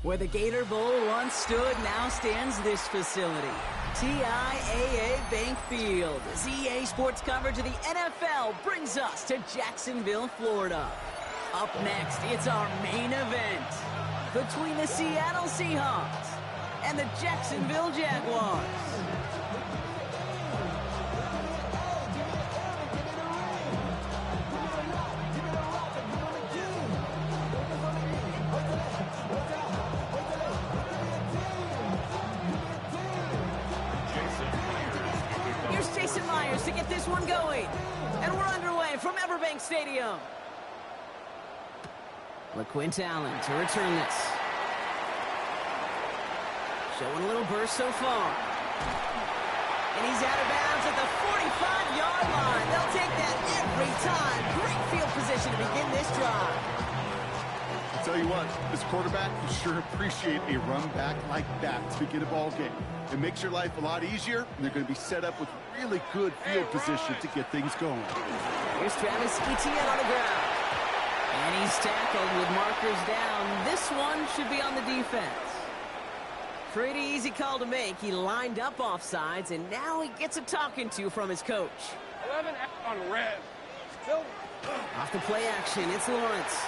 Where the Gator Bowl once stood, now stands this facility. TIAA Bank Field. As EA Sports coverage of the NFL brings us to Jacksonville, Florida. Up next, it's our main event between the Seattle Seahawks and the Jacksonville Jaguars. To get this one going, and we're underway from Everbank Stadium. LaQuint Allen to return this. Showing a little burst so far. And he's out of bounds at the 45-yard line. They'll take that every time. Great field position to begin this drive. I'll tell you what, this quarterback will sure appreciate a run back like that to begin a ball game. It makes your life a lot easier, and they're going to be set up with really good field position to get things going. Here's Travis Etienne on the ground. And he's tackled with markers down. This one should be on the defense. Pretty easy call to make. He lined up offsides, and now he gets a talking to from his coach. 11 on red. Off the play action, it's Lawrence.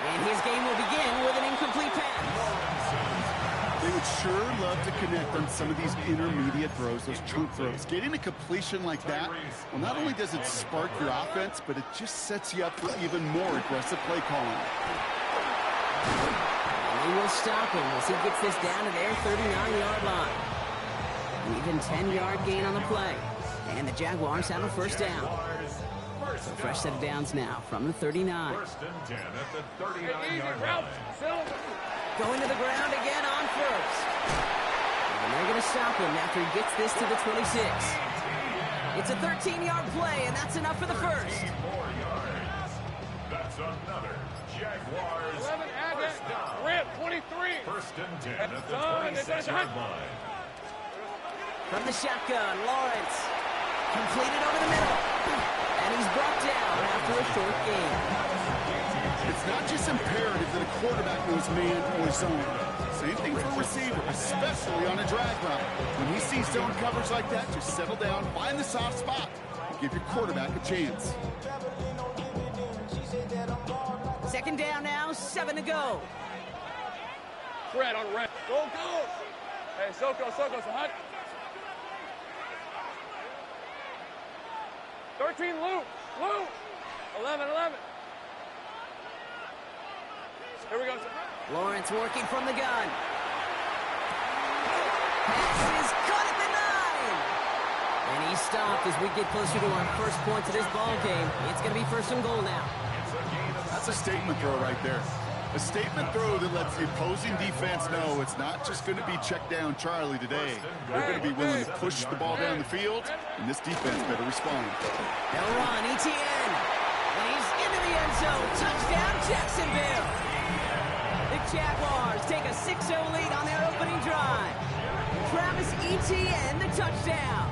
And his game will begin with an incomplete pass. They would sure love to connect on some of these intermediate throws, those chunk throws. Getting a completion like that, well, not only does it spark your offense, but it just sets you up for even more aggressive play calling. And they will stop him as he gets this down to their 39-yard line. An even 10-yard gain on the play. And the Jaguars have a first down. So fresh set of downs now from the 39. First and 10 at the 39-yard line. Going to the ground again on first. And they're going to stop him after he gets this to the 26. It's a 13-yard play, and that's enough for the first. 4 yards. That's another Jaguars 11 first down. Red, 23. First and 10 at the 26-yard line. From the shotgun, Lawrence. Completed over the middle. And he's brought down after a short gain. It's not just imperative that a quarterback knows man or zone. Same thing for a receiver, especially on a drag route. When he sees zone coverage like that, just settle down, find the soft spot, and give your quarterback a chance. Second down now, 7 to go. Red on red. Go, go. Hey, Soko, so hot. 13, Luke. 11. Here we go. Lawrence working from the gun. Pass is caught at the 9. And he's stopped as we get closer to our first points of this ball game. It's going to be first and goal now. That's a statement throw right there. A statement throw that lets the opposing defense know it's not just going to be check down Charlie today. They're going to be willing to push the ball down the field, and this defense better respond. They'll run, Etienne. And he's into the end zone. Touchdown, Jacksonville. The Jaguars take a 6-0 lead on their opening drive. Travis Etienne, the touchdown.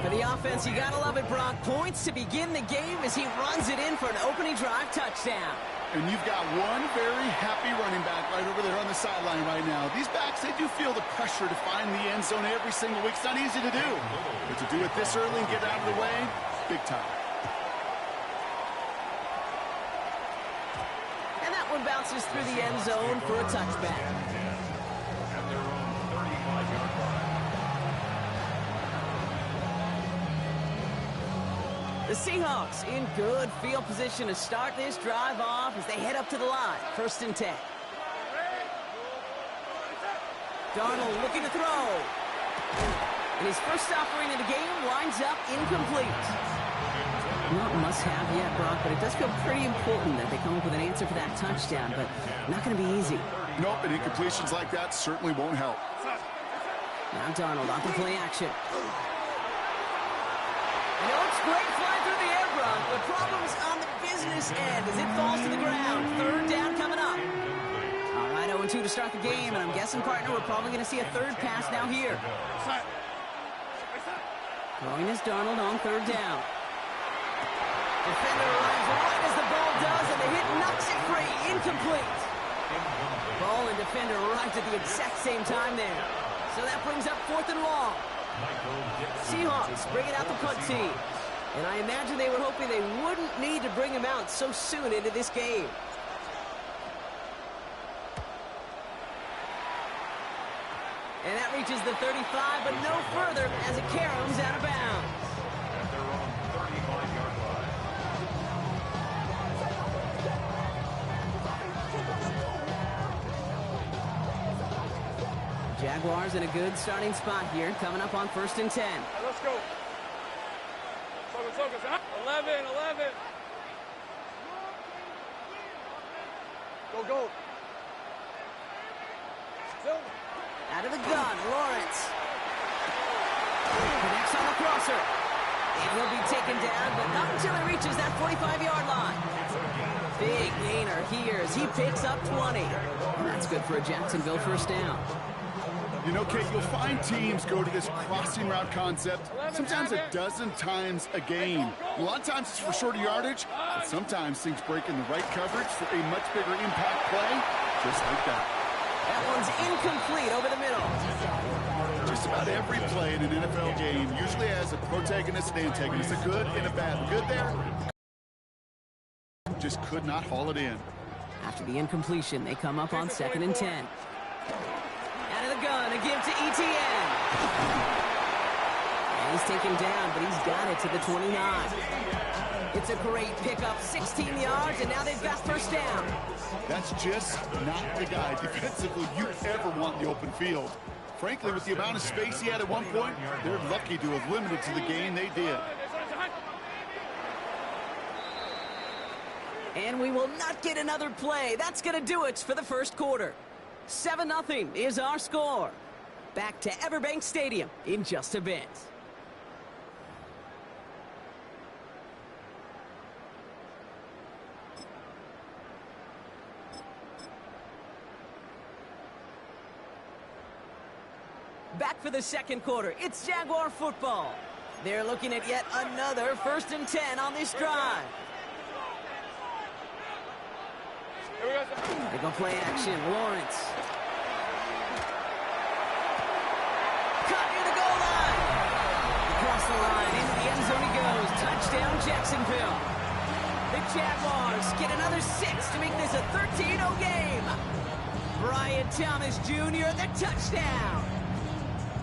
For the offense, you gotta love it, Brock. Points to begin the game as he runs it in for an opening drive touchdown. And you've got one very happy running back right over there on the sideline right now. These backs, they do feel the pressure to find the end zone every single week. It's not easy to do. But to do it this early and get out of the way, big time. And that one bounces through the end zone for a touchback. The Seahawks in good field position to start this drive off as they head up to the line. First and 10. Darnold looking to throw. And his first offering of the game winds up incomplete. Not must-have yet, Brock, but it does feel pretty important that they come up with an answer for that touchdown, but not going to be easy. Nope, and incompletions like that certainly won't help. Now Darnold off the play action. You know, it's great flying through the air, Brock, but problems on the business end as it falls to the ground. Third down coming up. All right, 0-2 to start the game, and I'm guessing, partner, we're probably going to see a third pass now here. Throwing is Darnold on third down. Defender arrives right as the ball does, and the hit knocks it free incomplete. Ball and defender arrived at the exact same time there. So that brings up 4th and long. Seahawks bring it out the punt team. And I imagine they were hoping they wouldn't need to bring him out so soon into this game. And that reaches the 35, but no further as it caroms out of bounds. At their own 35-yard line. Jaguars in a good starting spot here, coming up on 1st and 10. Let's go. Focus. 11. Go. Silver. Out of the gun, Lawrence. Connects on the crosser. And he'll be taken down, but not until he reaches that 45-yard line. Big gainer here as he picks up 20. And that's good for a Jacksonville first down. You know, Kate, you'll find teams go to this crossing route concept sometimes a dozen times a game. A lot of times it's for shorter yardage, but sometimes things break in the right coverage for a much bigger impact play, just like that. That one's incomplete over the middle. Just about every play in an NFL game usually has a protagonist and antagonist, a good and a bad. The good there just could not haul it in. After the incompletion, they come up on 2nd and 10. Out of the gun, a give to ETN. And he's taken down, but he's got it to the 29. It's a great pickup, 16 yards, and now they've got first down. That's just not the guy defensively you ever want in the open field. Frankly, with the amount of space he had at one point, they're lucky to have limited to the gain they did. And we will not get another play. That's going to do it for the first quarter. 7-0 is our score. Back to Everbank Stadium in just a bit. Back for the second quarter. It's Jaguar football. They're looking at yet another 1st and 10 on this drive. They go play action. Lawrence. Cut near the goal line. Across the line, into the end zone he goes. Touchdown, Jacksonville. The Jaguars get another 6 to make this a 13-0 game. Brian Thomas Jr., the touchdown.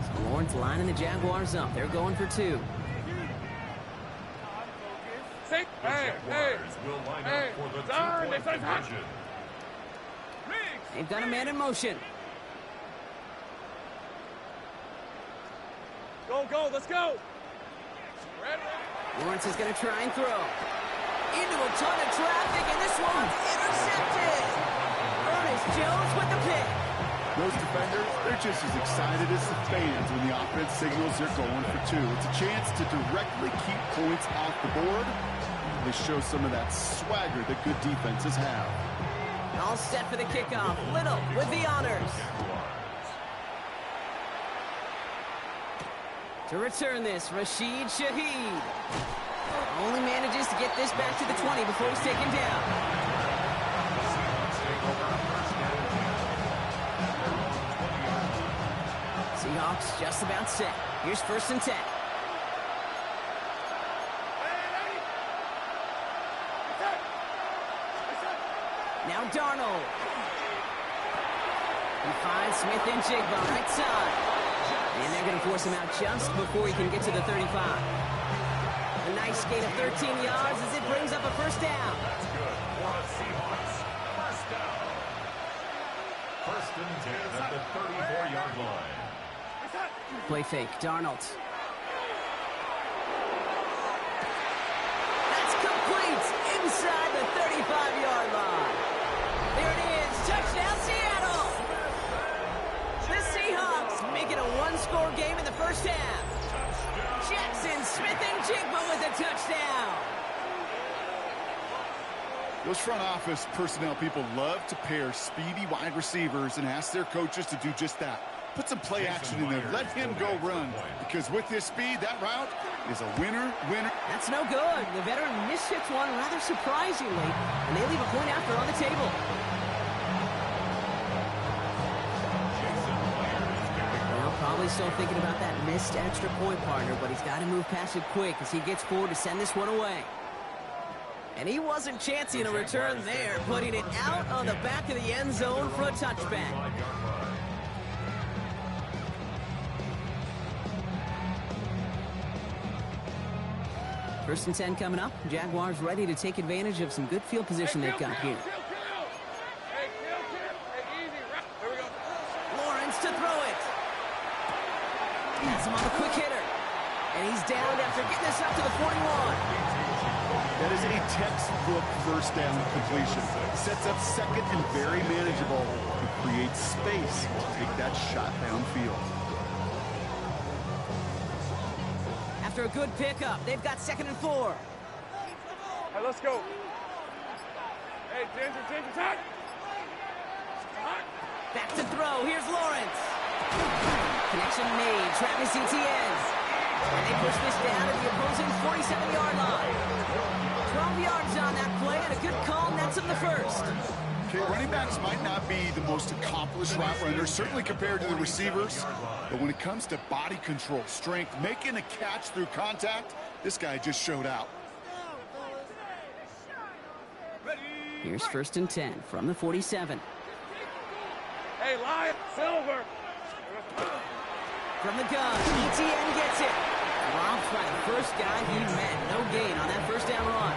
So Lawrence lining the Jaguars up. They're going for 2. Hey, Will line up for the two-point conversion. They've got a man in motion. Go, let's go. Lawrence is going to try and throw. Into a ton of traffic, and this one's intercepted. Ernest Jones with the pick. Those defenders, they're just as excited as the fans when the offense signals they're going for 2. It's a chance to directly keep points off the board. They show some of that swagger that good defenses have. All set for the kickoff. Little with the honors. To return this, Rashid Shaheed. Only manages to get this back to the 20 before he's taken down. Seahawks just about set. Here's 1st and 10. Now Darnold. He finds Smith and Jigba right side. And they're going to force him out just before he can get to the 35. A nice gain of 13 yards as it brings up a first down. That's good for the Seahawks. First down. 1st and 10 at the 34-yard line. Play fake, Darnold. That's complete inside the 35-yard line. There it is, touchdown Seattle! The Seahawks make it a one-score game in the first half. Jackson, Smith, and Jigba with a touchdown. Those front office personnel people love to pair speedy wide receivers and ask their coaches to do just that. Put some play action in there. Let him go run. Because with his speed, that route is a winner. That's no good. The veteran mishits one rather surprisingly, and they leave a point after on the table. probably still thinking about that missed extra point, partner, but he's got to move past it quick as he gets forward to send this one away. And he wasn't chancing a return there, putting it out on the back of the end zone for a touchback. First and 10 coming up. Jaguars ready to take advantage of some good field position they've got here. Lawrence to throw it. Has him on a quick hitter. And he's down after getting this up to the 41. That is a textbook first down completion. Sets up second and very manageable to create space to take that shot downfield. After a good pickup, they've got 2nd and 4. Hey, let's go. Hey, Ginger, time. Back to throw. Here's Lawrence. Connection made. Travis Etienne. And they push this down at the opposing 47-yard line. 12 yards on that play, and a good call nets him the first. Okay, running backs might not be the most accomplished route runners, certainly compared to the receivers. But when it comes to body control, strength, making a catch through contact, this guy just showed out. Here's 1st and 10 from the 47. Hey, Lion, Silver. From the gun, Etienne gets it. Dropped by the first guy he met. No gain on that first down run.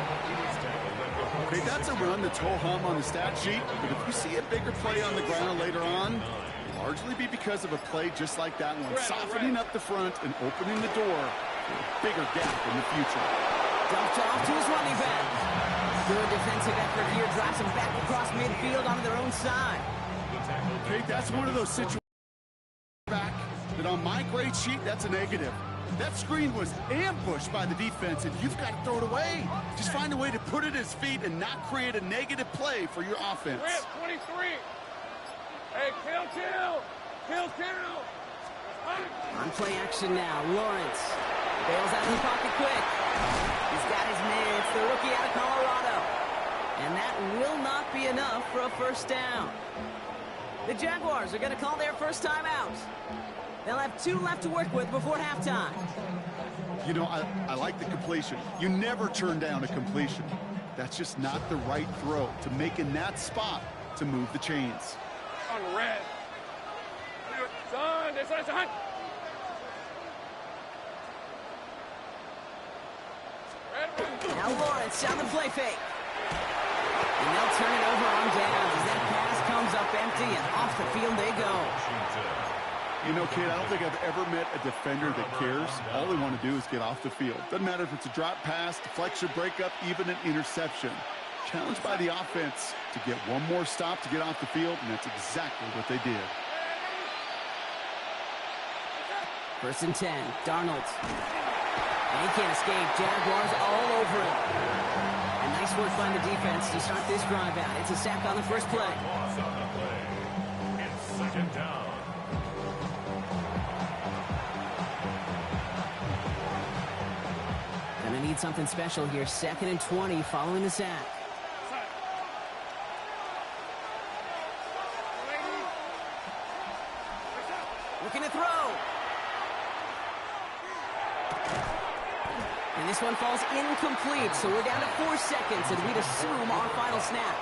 Okay, that's a run that's ho-hum on the stat sheet, but if you see a bigger play on the ground later on, it'll largely be because of a play just like that one, softening up the front and opening the door for a bigger gap in the future. Dumped off to his running back. Good defensive effort here, drives him back across midfield onto their own side. Okay, that's one of those situations back that on my grade sheet, that's a negative. That screen was ambushed by the defense, and you've got to throw it away. Just find a way to put it at his feet and not create a negative play for your offense. 23. Hey, kill. On play action now, Lawrence bails out of the pocket quick. He's got his man. It's the rookie out of Colorado. And that will not be enough for a first down. The Jaguars are going to call their first time out. They'll have 2 left to work with before halftime. You know, I like the completion. You never turn down a completion. That's just not the right throw to make in that spot to move the chains. On red. Son. Now Lawrence on the play fake. And they'll turn it over on downs as that pass comes up empty and off the field they go. You know, kid, I don't think I've ever met a defender that cares. All they want to do is get off the field. Doesn't matter if it's a drop pass, deflection, breakup, even an interception. Challenged by the offense to get one more stop to get off the field, and that's exactly what they did. 1st and 10, Darnold. And he can't escape. Jaguars all over him. And nice work by the defense to start this drive out. It's a sack on the first play. Loss on the play. It's 2nd down. Gonna need something special here. 2nd and 20 following the sack. Looking to throw. And this one falls incomplete, so we're down to 4 seconds, and we'd assume our final snap.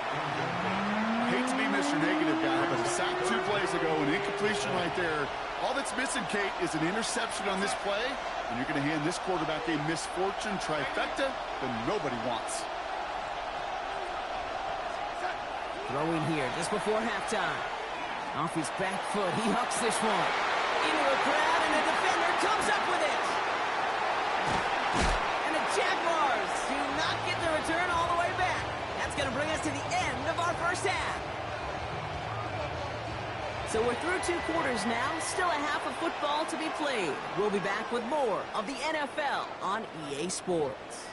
Hate to be Mr. Negative guy, but a sack 2 plays ago, an incompletion right there. All that's missing, Kate, is an interception on this play, and you're going to hand this quarterback a misfortune trifecta that nobody wants. Throwing here just before halftime. Off his back foot, he hucks this one. Into a crowd, and the defender comes up with it. And the Jaguars do not get the return all the way back. That's going to bring us to the end of our first half. So we're through 2 quarters now, still a half of football to be played. We'll be back with more of the NFL on EA Sports.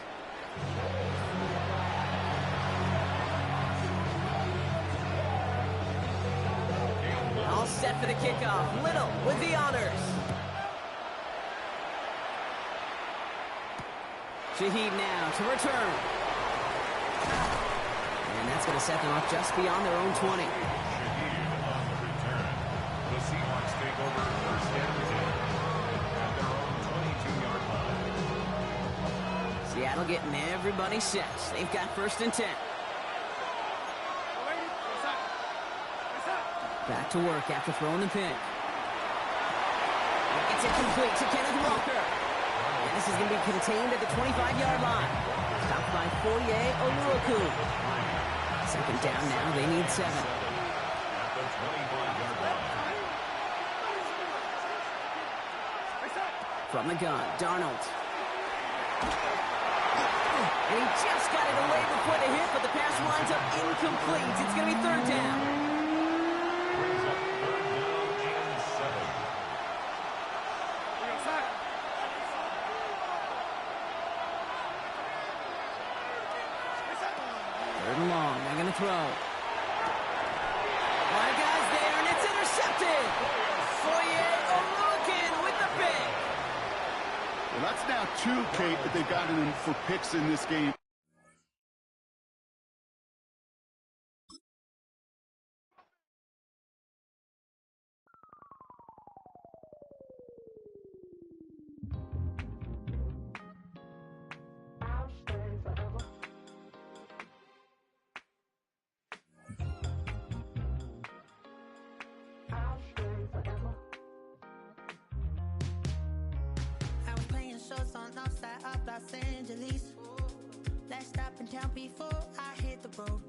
All set for the kickoff. Little with the honors. Shaheed now to return. And that's going to set them up just beyond their own 20. Shaheed on the return. The Seahawks take over 1st and 10. That'll get everybody set. They've got 1st and 10. Back to work after throwing the pick. It's incomplete to Kenneth Walker. And this is going to be contained at the 25-yard line. Stopped by Foye Oluoku. 2nd down now. They need 7. At the 25-yard line. From the gun, Darnold. And he just got it away before the hit, but the pass winds up incomplete. It's going to be 3rd down. Brings up 3rd down and 7. Third and long. They're going to throw. A lot of guys there, and it's intercepted. Foye Oluoku with the pick. Well, that's now 2, Kate, that they've gotten him for picks in this game. Los Angeles. Last stop in town before I hit the road.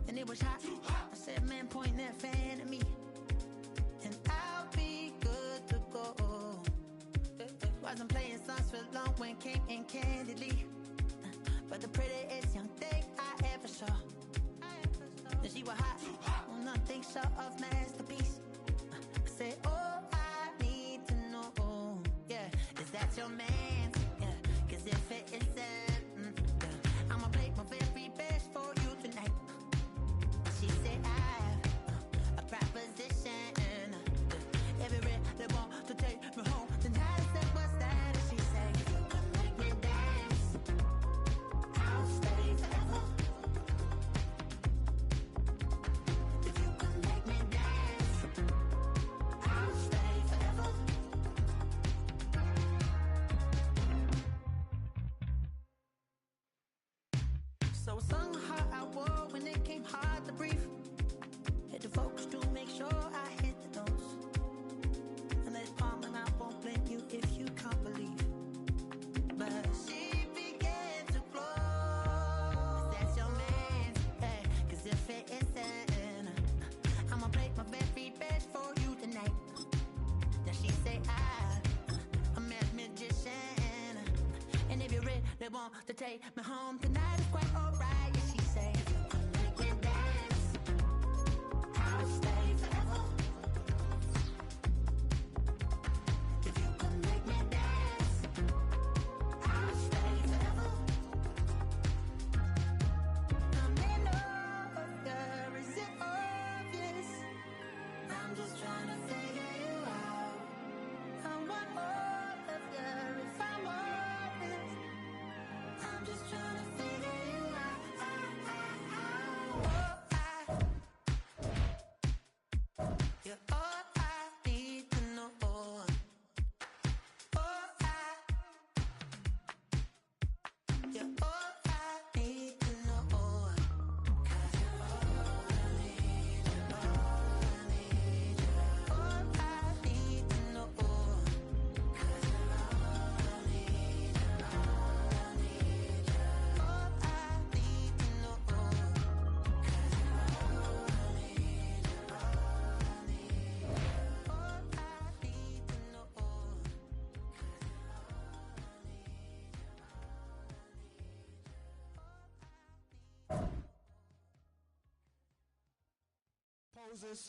And it was hot. I said, man, point that fan at me. And I'll be good to go. Wasn't playing songs for long when came in candidly. But the prettiest young thing I ever saw. And she was hot. Well, nothing short of masterpiece. I said, oh, I need to know. Yeah, is that your man? If it isn't, I'ma play my very best for you tonight. She said I have a proposition. Every red they want to take me home tonight. I said, what's that? And she said, if you can make me dance, I'll stay forever. If you can make me dance, I'll stay forever. So I sung how I wore when it came hard to breathe. Hit the focus to make sure I hit the notes. And there's palm and I won't blame you if you can't believe. But she began to flow. That's your man, hey, 'cause if it isn't, I'ma play my very best for you tonight. Then she say I'm a magician. And if you're ready, they want to take me home tonight. It's quite alright. Yeah, she say, if you can make me dance, I'll stay forever. If you can make me dance, I'll stay forever. I may know, yeah, is it obvious? I'm just trying to figure you out. I want all of you if I'm honest. I'm just trying to figure you out. You're all I need to know. You're all I need to know. 'Cause you're all I need, all I need, all I need to know. 'Cause you're all I need, all I need, all I need to know. 'Cause you're all I need, all I need, all I need to know. 'Cause you're all I need, Poses.